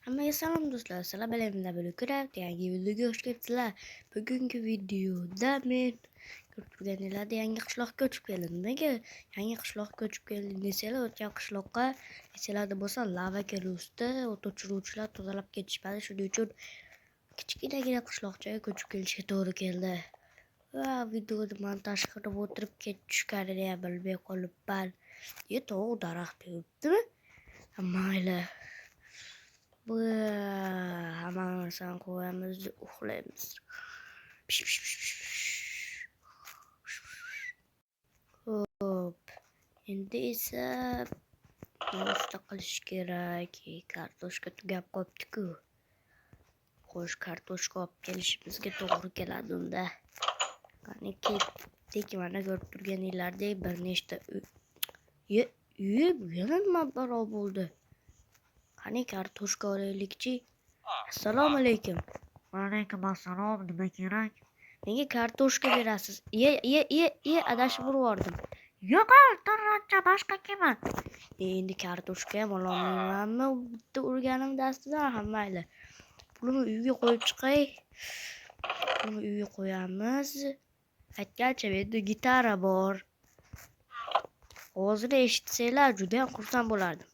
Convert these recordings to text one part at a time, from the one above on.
Hammaga salom do'stlar. Sizlar bilan Minecraft yangi videoga xush kelibsizlar. Bugungi videoda men ko'rib turganinglardek yangi qishloqqa ko'chib keldim. Nega yangi qishloqqa ko'chib keldim desanglar, o'tgan qishloqqa esinglarda bo'lsa lava keluvdi, o't o'chiruvchilar tozalab ketishmadi. Shuning uchun kichkinagina qishloqchaga ko'chib kelishga to'g'ri keldi. Va videoni montaj qilib o'tirib tushganini ham bilmay qolibman. Tog' daraxt yuribdimi? Mayli. Bu hamma narsani qo'yamiz, uxlaymiz. Xo'p, endi esa nonushta qilish kerak. Kartoshka tugab qolibdi-ku. Xo'sh, kartoshka olib kelishimizga to'g'ri keladi unda. Qani ketdik, mana ko'rib turganinglardek bir nechta uy yana nima balo bo'ldi? Qani kartoshka olaylikchi. Assalomu alaykum. Va alaykum assalom, nima kerak? Menga kartoshka berasiz? Adashib urdim. Yo'q, torrancha boshqa kimman? Endi kartoshka ham ololmaymanmi? Bitta urganim dastidan ham mayli. Buni uyga qo'yib chiqay. Buni uyga qo'yamiz. Aytgancha menda gitara bor. Ovozini eshitsanglar juda ham xursand bo'lardim.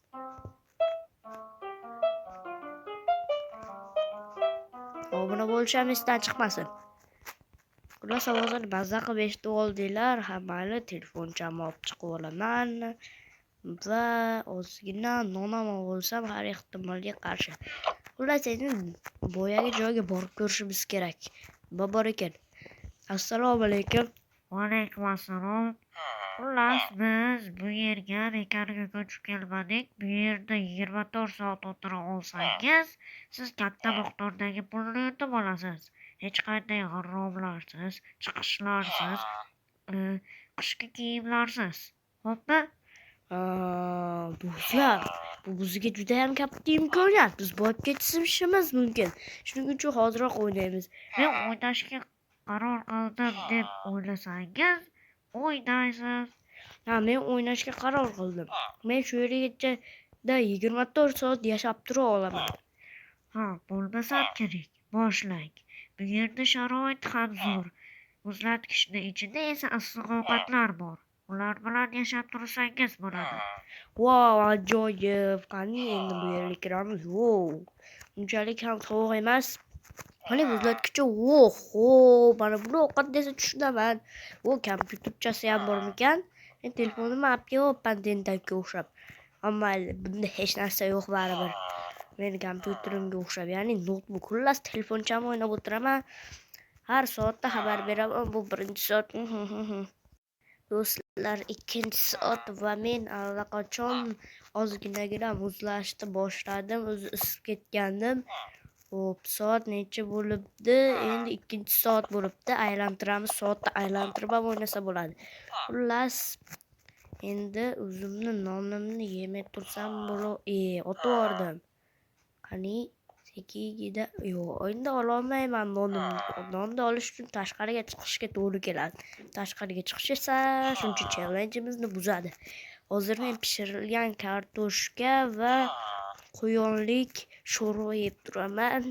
Obuna bo'lish ham esdan chiqmasin. Xullas ovozini mazza qilib eshitib oldinglar. Mayli, telefonchamni olib chiqib olaman va ozgina non ham olsam har ehtimolga qarshi. Xullas, endi boyagi joyga borib ko'rishimiz kerak. Nima bor ekan? Assalomu alaykum. Va alaykum assalom. Xullas, biz bu yerga bekariga ko'chib kelmadik. Bu yerda 24 soat o'tira olsangiz, siz katta miqdordagi pulni yutib olasiz. Hech qanday g'irromlarsiz, chiqishlarsiz, qishki kiyimlarsiz. Xo'pmi? Do'stlar, bu bizga juda ham katta imkoniyat. Biz boyib ketishimiz mumkin. Shuning uchun hoziroq o'ynaymiz. Men o'ynashga qaror qildim deb o'ylasangiz, o'ynaysiz. Men o'ynashga qaror qildim. Men shu yergacha 24 soat yashab tura olaman. Bo'lmasa kerak. Boshlang. Bu yerda sharoit ham zo'r. Muzlatkichni ichida esa issiq ovqatlar bor. Ular bilan yashab tursangiz bo'ladi. Wow, ajoyib. Qani endi bu yerga kiramiz. Unchalik ham sovuq emas. Qani muzlatkichi. Mana buni ovqat desa tushunaman. Kompyuterchasi ham bormikan? Men telefonimni olib kelyapman tentakka o'xshab. Ammo bunda hech narsa yo'q baribir. Men kompyuterimga o'xshab, ya'ni notebook. Xullas, telefonchamni o'ynab o'tiraman. Har soatda xabar beraman. Bu birinchi soat. Do'stlar, ikkinchi soat va men allaqachon ozginagina muzlashni boshladim. O'zi isib ketgandim. Xo'p, soat necha bo'libdi? Endi ikkinchi soat bo'libdi. Aylantiramiz, soatni aylantirib ham o'ynasa bo'ladi. Xullas, endi o'zimni nonimni yemay tursam otib yubordim. Qani sekigida endi ololmayman nonimni. Nonni olish uchun tashqariga chiqishga to'g'ri keladi. Tashqariga chiqish esa shuncha challengeimizni buzadi. Hozir men pishirilgan kartoshka va quyonlik sho'rva yeb turaman.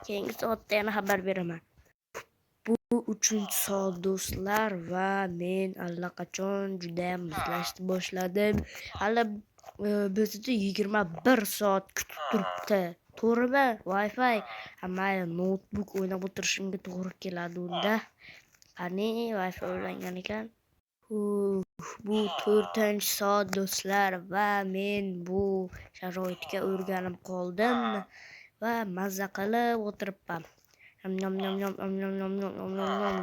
Keyingi soatda yana xabar beraman. Bu 3-soat do'stlar va men allaqachon juda ham muzlashni boshladim. Hali bizni 21 soat kutib turibdi. To'g'rimi? Wi-Fi. Mayli, notebook o'ynab o'tirishimga to'g'ri keladi unda. Qani Wi-Fi ulangan ekan. Bu 4-soat do'stlar va men bu sharoitga o'rganib qoldim va mazza qilib o'tiribman. Nom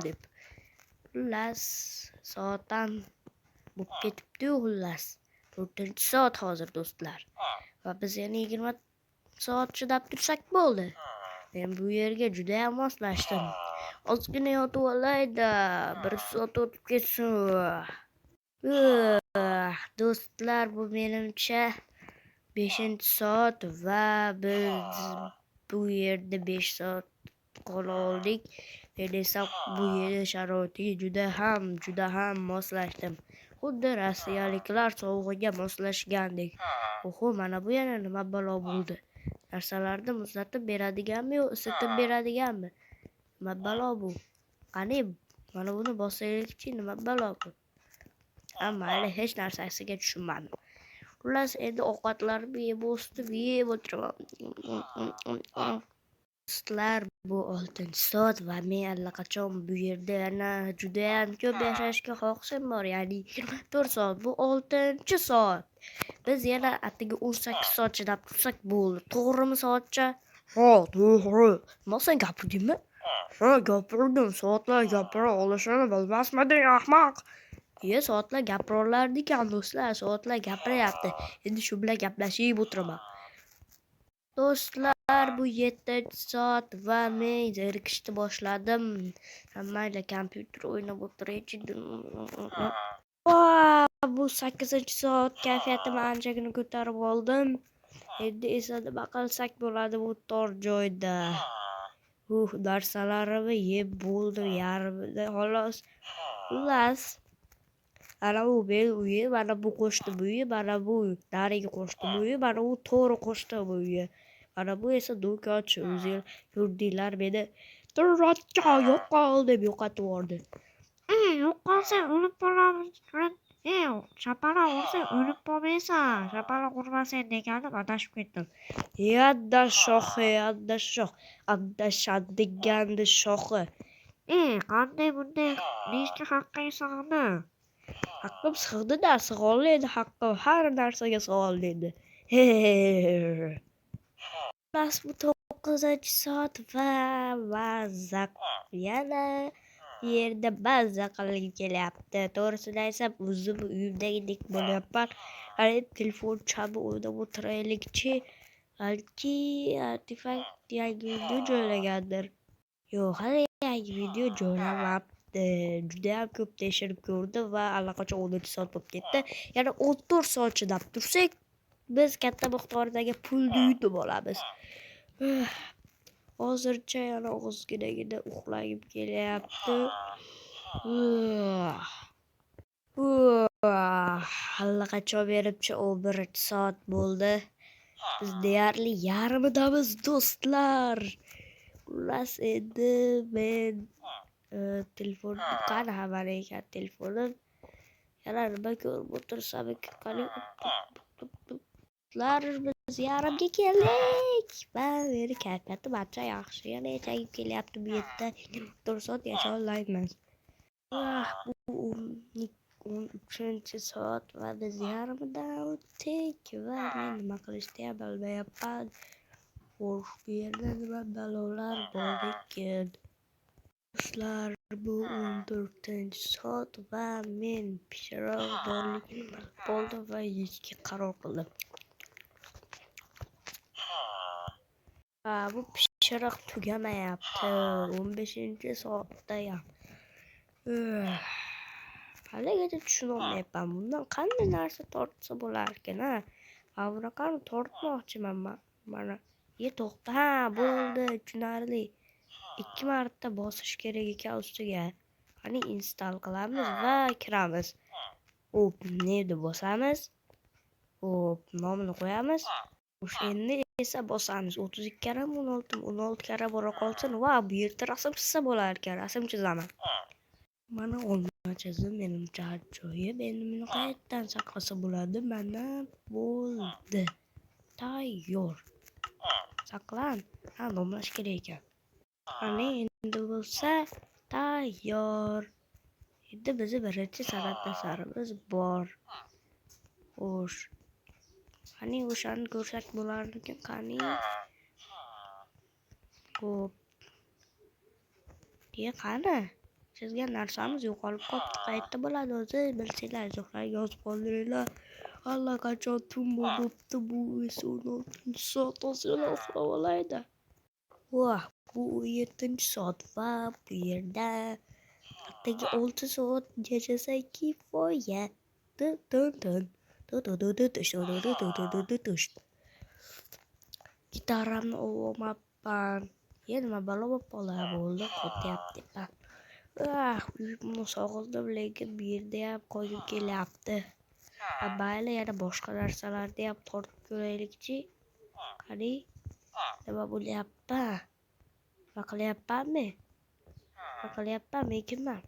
deb. Xullas, soatdan bo'lib ketibdi, xullas. 4-soat hozir do'stlar. Va biz yana 20 soat chidab tursak bo'ldi. Men bu yerga juda ham moslashdim. Ozgina yotib olayda, 1 soat o'tib ketsin. Do'stlar, bu menimcha 5-soat va biz bu yerda 5 soat qola oldik. Men esa bu yer sharoitiga juda ham moslashdim. Xuddi rossiyaliklar sovug'iga moslashgandek. Oho, mana bu yana nima balo bo'ldi? Narsalarni muzlatib beradiganmi yo isitib beradiganmi? Nima balo bu? Qani, mana buni bosaylikchi, nima balo bu? Mayli, hech narsasiga tushunmadim. Xullas, endi ovqatlarni yeb o'tiraman. Do'stlar, bu 6-soat va men allaqachon bu yerda yana judayam ko'p yashashga xohishim bor. Ya'ni 24 soat, bu 6-soat. Biz yana atigi 18 soat chidab tursak bo'ldi. To'g'rimi soatcha? Ha, to'g'ri. Nima sen gapirdingmi? Ha, gapirdim. Soatlar gapira olishini bilmasmiding, ahmoq? Soatlar gapira olardi-kan, do'stlar. Soatlar gapiryapti. Endi shu bilan gaplashib o'tiraman. Do'stlar, bu 7-soat va men zerikishni boshladim. Mayli, kompyuter o'ynab o'tiraychi. Bu 8-soat kayfiyatimni anchagina ko'tarib oldim. Endi esa nima qilsak bo'ladi bu tor joyda? Narsalarimni yeb bo'ldim, yarmida xolos. Xullas, mana bu men uyi, mana bu qo'shni uyi, mana bu narigi qo'shni uyi, mana bu to'g'ri qo'shni uyi. Mana bu esa do'konchi. O'zinglar ko'rdinglar meni. Turratcha yo'qol deb yo'qotib yubordi. Yo'qolsang o'lib qolamiz. Shapaloq ursang o'lib qolmaysan. Shapaloq urmasang deganim adashib ketdim. Adashadiganni shoxi. Qanday bunday nechta haqqing sig'di? Haqqim sig'di-da, sig'olmaydi haqqim. Har narsaga sig'olmaydi. Xullas, bu 9-soat va yana yerda baza qilgim kelyapti. To'g'risini aytsam, o'zim uyimdagidek bo'lyapman. Telefon chabi o'ynab o'tiraylikchi. Balki artefakt yangi video joylagandir. Yo'q, hali yangi video joylamabdi. Judayam ko'p tekshirib ko'rdim va allaqachon 10-soat bo'lib ketdi. Yana 14 soat chidab tursak, biz katta miqdordagi pulni yutib olamiz. Hozircha yana ozginagina uxlagim kelyapti. Allaqachon menimcha 11-soat bo'ldi. Biz deyarli yarmidamiz, do'stlar. Xullas, endi men telefonni qani mana ekan telefonim. Yana nima ko'rib o'tirsam ekan? Biz yarimga keldik. Meni kayfiyatim ancha yaxshi. Yana yashagim kelyapti bu yerda. 4 soat yashay olmayman. Bu 13-soat va biz yarmidan o'tdik va men nima qilishni ham bilmayapman. Xo'sh, bu yerda nima balolar bor ekan? Do'stlar, bu 14-soat va men pishiriq borligini bilib va yeyishga qaror qildim. Bu pishiriq tugamayapti. 15-soatdayam. Haligacha tushunolmayapman. Bundan qanday narsa tortsa bo'lar ekan, ha? Bunaqani tortmoqchiman mana. To'xta, bo'ldi, tushunarli. 2 marta bosish kerak ekan ustiga. Qani install qilamiz va kiramiz. Nega bosamiz? Nomini qo'yamiz. Endi esa bosamiz. 32 karra 16 karra bora qolsin. Bu yerda rasm chizsa bo'lar ekan. Rasm chizaman. Mana olma chizdim, menimcha joyi. Endi buni qayerdan saqlasa bo'ladi? Mana bo'ldi. Tayyor. Saqlan. Nomlash kerak ekan. Qani endi bo'lsa tayyor. Endi bizni birinchi san'at asarimiz bor. Xo'sh. Qani o'shani ko'rsak bo'larmikin? Qani. Xo'p. Qani? Chizgan narsamiz yo'qolib qolibdi. Qayerda bo'ladi o'zi? Bilsanglar, izohlarga yozib qoldiringlar. Allaqachon tun bo'libdi. Bu esa 16-soat ozgina uxlab olaydi. Bu 7-soat va bu yerda atigi 6 soat yashasak kifoya. Gitaramni olmayapman. Nima balo bo'ldi qo'tyapti. Uyimni sog'indim, lekin bu yerda ham qo'ygim kelyapti. Mayli, yana boshqa narsalarni ham tortib ko'raylikchi. Qani, nima bo'lyapti? Nima qilyapmanmi? Kimman?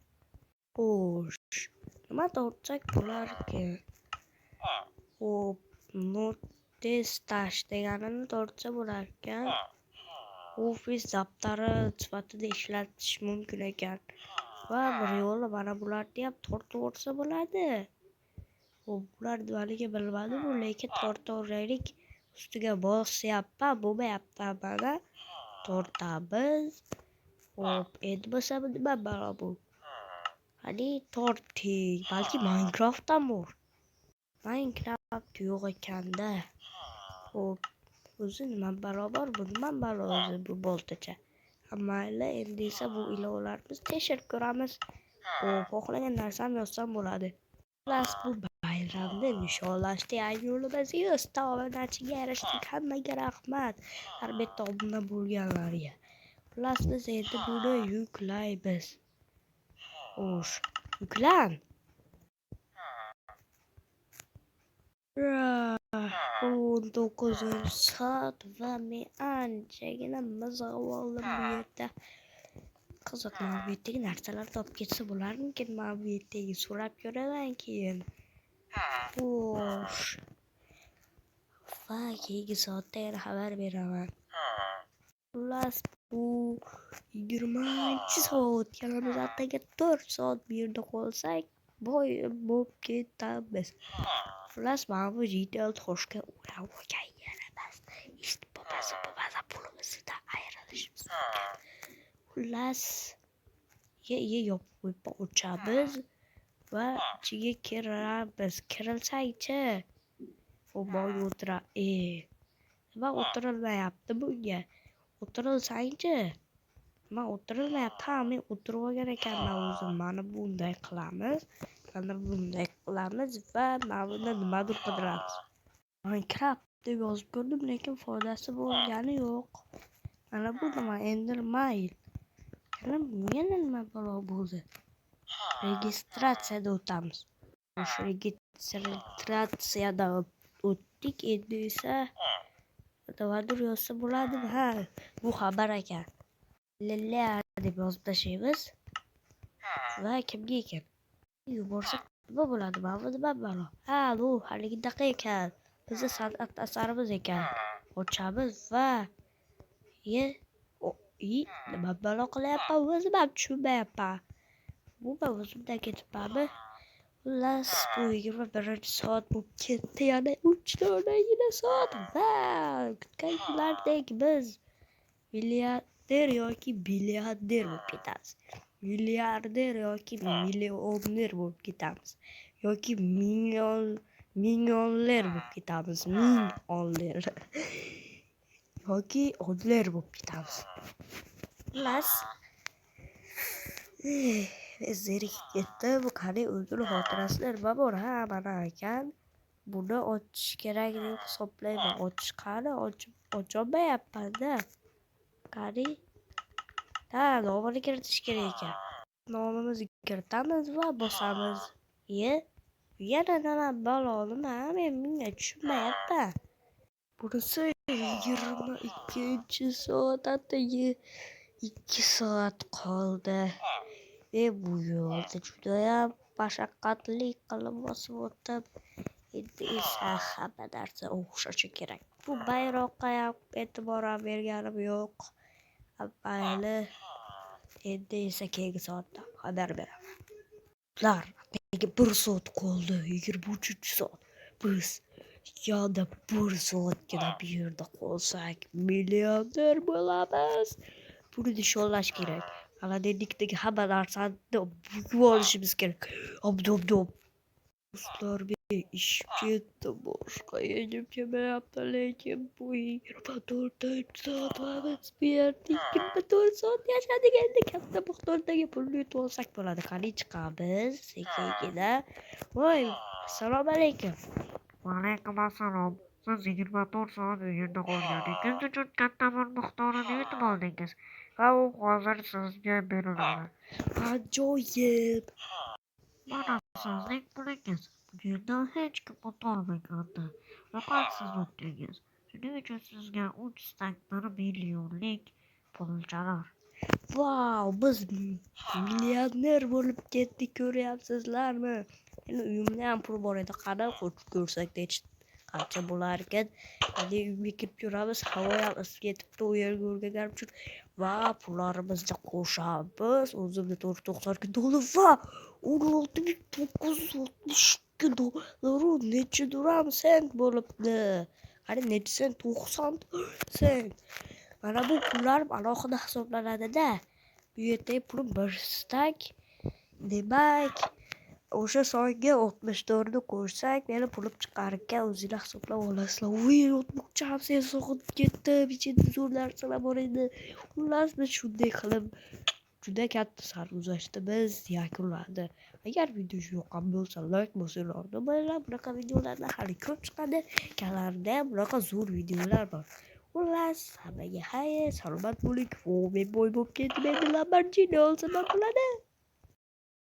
Xo'sh, nima tortsak bo'larkan? Xo'p, notes tash deganini tortsa bo'larkan. Ofis daftari sifatida ishlatish mumkin ekan. Va bir yo'li mana bularni ham tortaversa bo'ladi. Bular nimaliga bilmadim, lekin tortaveraylik. Ustiga bosyapman, bo'lmayapti mana. Tortamiz. Xo'p, endi bo'lsa nima balo bu? Qani torting. Balki Minecraftdan bor. Minecraft yo'q ekanda. Xo'p, o'zi nima balo bor? Bu nima balo o'zi bu boltacha? Mayli, endi esa bu ilovlarimizni tekshirib ko'ramiz. Xohlagan narsam yozsam bo'ladi. Xullas, bu bayramni nishonlashda yangi yo'limizga 100 ta obunachiga erishdik. Hammaga rahmat. Albatta obuna bo'lganlarga. Xullas, biz endi buni yuklaymiz. Xo'sh, yuklan. 19 va men anchagina mizg'ib oldim bu yerda. Qiziq, mana bu yerdagi narsalarni olib ketsa bo'larmikin? Mana bu yerdagi so'rab ko'raman keyin. Xo'sh. Va keyingi soatda yana xabar beraman. Xullas, bu 20-soat. Kelamiz ataga 4 soat bu yerda qolsak, bo'lib ketamiz. Xullas, mana bu GTA toshga urab olganimiz. İşte babası pulumuzu ayrılışımız mümkün. Xullas, yopib ochamiz va ichiga kiramiz. Kirilsang-chi. Boy nima o'tirilmayapti bunga? O'tirilsang-chi. Nima o'tirilmayapti? Ha, men o'tirib olgan ekanman o'zim. Mana bunday qilamiz. Mana bunday qilamiz va mana bunda nimadir qidiramiz. Minecraft deb yozib ko'rdim, lekin foydasi bo'lgani yo'q. Mana bu nima? Endermail. Yana nima balo bo'ldi? Registratsiyada o'tamiz. O'sha registratsiyada o'tdik, endi esa nimadir yozsa bo'ladimi? Ha, bu xabar ekan. Lilla deb yozib tashlaymiz. Va kimga ekan? Yuborsak nima bo'ladi? Mana nima balo? Ha, bu haligidaqa ekan. Bizni san'at asarimiz ekan. Ochamiz va nima balo qilyapman? O'zim ham tushunmayapman. Bu o'zimdan ketibmanmi? Xullas, bu 21-soat bo'lib ketdi. Yana 3 donagina soat. Va kutganlardek biz milliarder yoki milliarder bo'lib ketamiz. Milliarder yoki millioner bo'lib ketamiz. Yoki millionler bo'lib ketamiz. Millionler. Yoki onlar bo'lib ketamiz. Xullas, zerikib ketdim. Qani o'zini xotirasida nima bor? Ha, mana ekan. Buni ochish kerak deb hisoblayman. Ochish qani? Ocholmayapman-da. Qani? Ha, nomini kiritish kerak ekan. Nomimizni kiritamiz va bosamiz. Yana nima balo? Nima? Men bunga tushunmayapman. Bunisi 22-soat, atigi 2 soat qoldi. Bu yo'lda judayam mashaqqatli qilib bosib o'tib, endi esa hamma narsa o'xshashi kerak. Bu bayroqqa ham e'tibor berganim yo'q. Mayli, endi esa keyingi soatda xabar beraman. Ular nega 1 soat qoldi? 23-soat. Biz yana 1 soatgina bu yerda qolsak, millioner bo'lamiz. Buni nishonlash kerak. Aladendikdagi hamma narsani bugib olishimiz kerak. Obdom. Do'stlar, men ishib ketdim. Boshqa yedim kelmayapti, lekin bu 24-soat va biz bu yerda 24 soat yashadik. Endi katta miqdordagi pulni yutib olsak bo'ladi. Qani chiqamiz sekingina. Voy, assalomu alaykum. Va alaykum assalom. Siz 24 soat u yerda qolganingiz uchun katta pul miqdorini yutib oldingiz va u hozir sizga beriladi. Ajoyib. Mana sizning pulingiz. Bugundan hech kim o'tolmagandi. Faqat siz o'tdingiz. Shuning uchun sizga 301 millionlik pulchalar. Vau, biz millioner bo'lib ketdik, ko'ryapsizlarmi? Meni uyimda ham pul bor edi. Qani ko'rsak qancha bo'lar ekan. Endi uyga kirib ko'ramiz. Havo ham isib ketibdi, u yerga o'rganganim uchun. Va pullarimizni qo'shamiz. O'zimda 492 dollar va 16.962 dollar necha duram sent bo'libdi. Qani necha sent? 90 sent. Mana bu pullar alohida hisoblanadi-da. Bu yerdagi pulim 1 stak. Demak, o'sha songa 64 ni qo'shsak, meni pulim chiqar ekan. O'zinglar hisoblab olasizlar. Voy, notebookcham sen sog'inib ketdim. Ichida zo'r narsalar bor edi. Xullas, biz shunday qilib juda katta sarguzashtni biz yakunladi. Agar video yoqqan bo'lsa, like bosinglar. Bunaqa videolardan hali ko'p chiqadi. Kanalda ham bunaqa zo'r videolar bor. Xullas, hammaga xayr, salomat bo'ling. Men boy bo'lib ketdim, endi Lamborghini olsam bo'ladi.